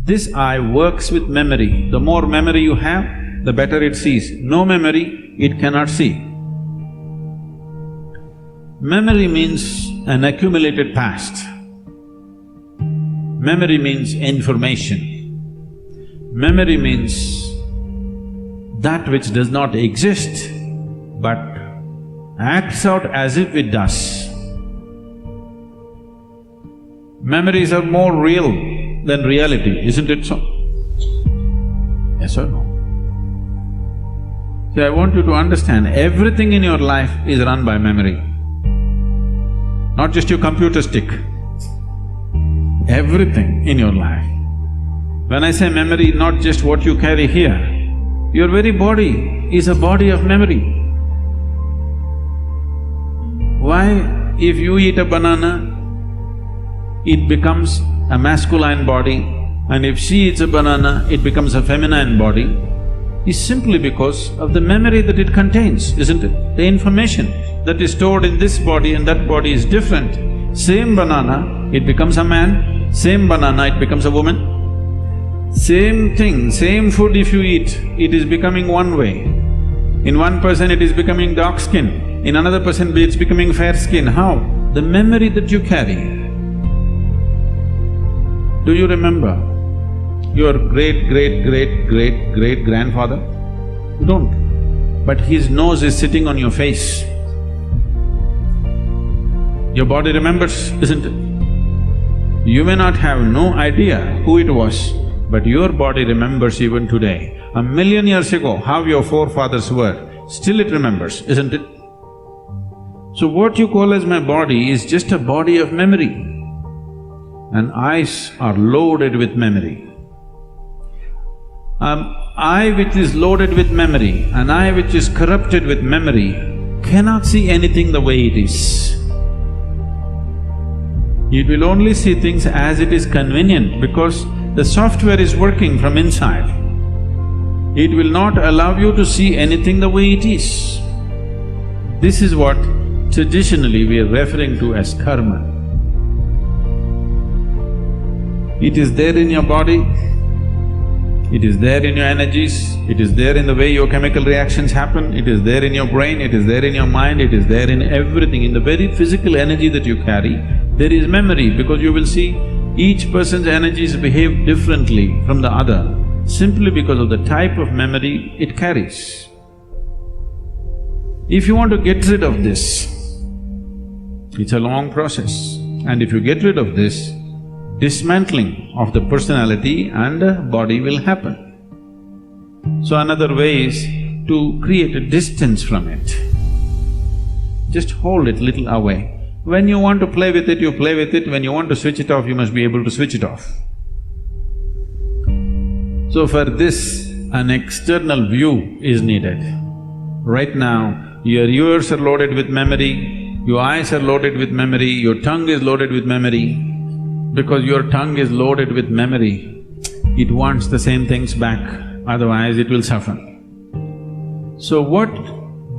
This eye works with memory. The more memory you have, the better it sees. No memory, it cannot see. Memory means an accumulated past. Memory means information. Memory means that which does not exist but acts out as if it does. Memories are more real than reality, isn't it so? Yes or no? See, I want you to understand, everything in your life is run by memory. Not just your computer stick. Everything in your life. When I say memory, not just what you carry here, your very body is a body of memory. Why, if you eat a banana, it becomes a masculine body, and if she eats a banana, it becomes a feminine body, is simply because of the memory that it contains, isn't it? The information that is stored in this body and that body is different. Same banana, it becomes a man, same banana, it becomes a woman. Same thing, same food if you eat, it is becoming one way. In one person it is becoming dark skin, in another person it's becoming fair skin. How? The memory that you carry. Do you remember your great-great-great-great-great-grandfather? You don't. But his nose is sitting on your face. Your body remembers, isn't it? You may not have no idea who it was, but your body remembers even today. 1,000,000 years ago, how your forefathers were, still it remembers, isn't it? So what you call as my body is just a body of memory. And eyes are loaded with memory. An eye which is loaded with memory, an eye which is corrupted with memory, cannot see anything the way it is. It will only see things as it is convenient because the software is working from inside. It will not allow you to see anything the way it is. This is what traditionally we are referring to as karma. It is there in your body, it is there in your energies, it is there in the way your chemical reactions happen, it is there in your brain, it is there in your mind, it is there in everything. In the very physical energy that you carry, there is memory, because you will see each person's energies behave differently from the other simply because of the type of memory it carries. If you want to get rid of this, it's a long process, and if you get rid of this, dismantling of the personality and the body will happen. So another way is to create a distance from it. Just hold it little away. When you want to play with it, you play with it. When you want to switch it off, you must be able to switch it off. So for this, an external view is needed. Right now, your ears are loaded with memory, your eyes are loaded with memory, your tongue is loaded with memory. Because your tongue is loaded with memory, it wants the same things back, otherwise it will suffer. So what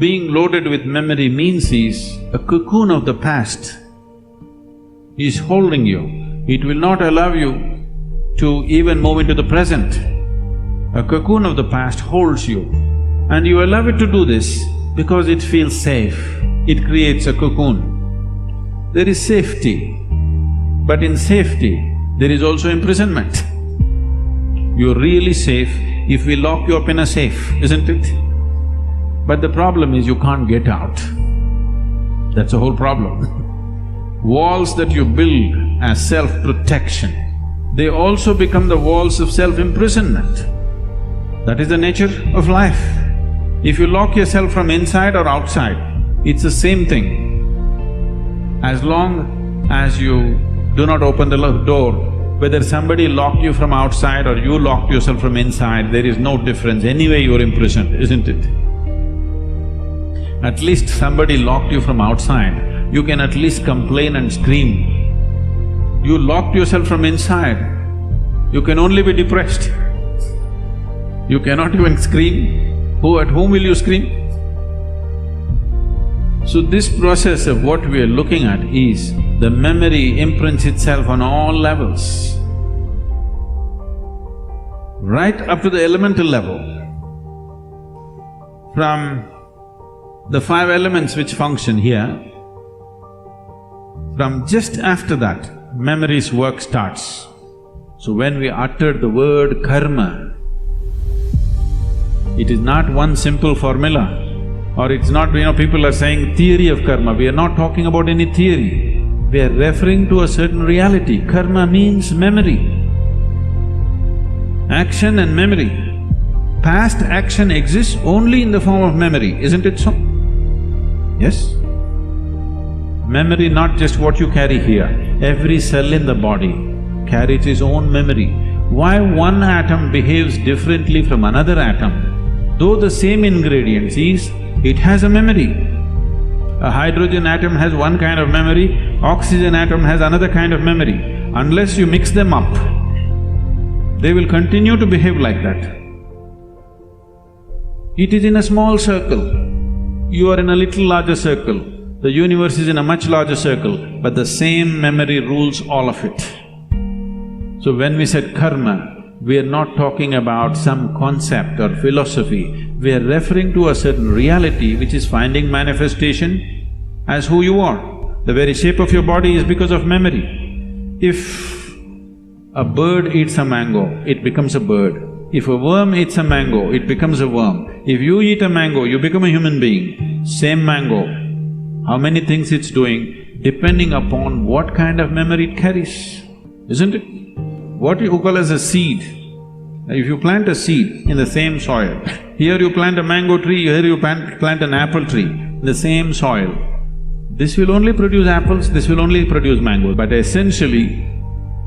being loaded with memory means is, a cocoon of the past is holding you. It will not allow you to even move into the present. A cocoon of the past holds you, and you allow it to do this because it feels safe. It creates a cocoon. There is safety. But in safety, there is also imprisonment. You're really safe if we lock you up in a safe, isn't it? But the problem is you can't get out. That's the whole problem. Walls that you build as self-protection, they also become the walls of self-imprisonment. That is the nature of life. If you lock yourself from inside or outside, it's the same thing. As long as you do not open the door, whether somebody locked you from outside or you locked yourself from inside, there is no difference. Anyway, you're imprisoned, isn't it? At least somebody locked you from outside, you can at least complain and scream. You locked yourself from inside, you can only be depressed. You cannot even scream. At whom will you scream? So this process of what we are looking at is, the memory imprints itself on all levels. right up to the elemental level. From the 5 elements which function here, from just after that, memory's work starts. So when we utter the word karma, it is not one simple formula, or it's not, people are saying theory of karma. We are not talking about any theory. We are referring to a certain reality. Karma means memory. Action and memory. Past action exists only in the form of memory, isn't it so? Yes? Memory, not just what you carry here. Every cell in the body carries its own memory. Why one atom behaves differently from another atom? Though the same ingredients is, it has a memory. A hydrogen atom has one kind of memory, oxygen atom has another kind of memory. Unless you mix them up, they will continue to behave like that. It is in a small circle. You are in a little larger circle. The universe is in a much larger circle, but the same memory rules all of it. So when we said karma, we are not talking about some concept or philosophy. We are referring to a certain reality which is finding manifestation as who you are. The very shape of your body is because of memory. If a bird eats a mango, it becomes a bird. If a worm eats a mango, it becomes a worm. If you eat a mango, you become a human being. Same mango, how many things it's doing, depending upon what kind of memory it carries, isn't it? What you call as a seed, if you plant a seed in the same soil, here you plant a mango tree, here you plant an apple tree in the same soil, this will only produce apples, this will only produce mangoes. But essentially,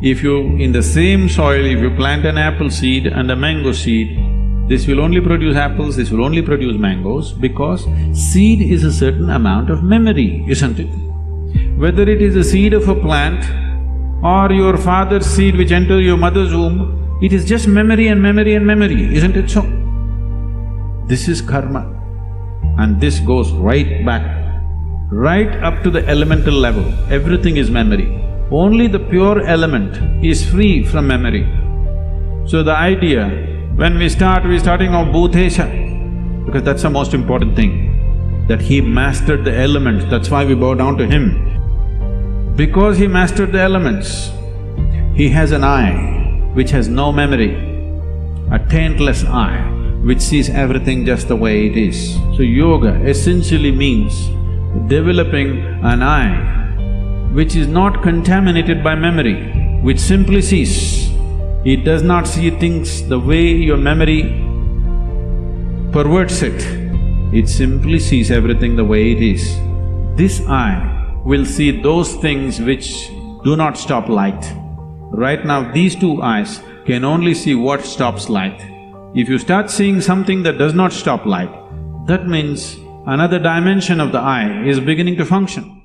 if you… in the same soil, if you plant an apple seed and a mango seed, this will only produce apples, this will only produce mangoes, because seed is a certain amount of memory, isn't it? Whether it is a seed of a plant or your father's seed which entered your mother's womb, it is just memory and memory and memory, isn't it so? This is karma, and this goes right back, right up to the elemental level. Everything is memory. Only the pure element is free from memory. So the idea, when we're starting off Bhutesha, because that's the most important thing, that he mastered the elements, that's why we bow down to him. Because he mastered the elements, he has an eye which has no memory, a taintless eye which sees everything just the way it is. So yoga essentially means developing an eye which is not contaminated by memory, which simply sees. It does not see things the way your memory perverts it. It simply sees everything the way it is. This eye will see those things which do not stop light. Right now, these two eyes can only see what stops light. If you start seeing something that does not stop light, that means another dimension of the eye is beginning to function.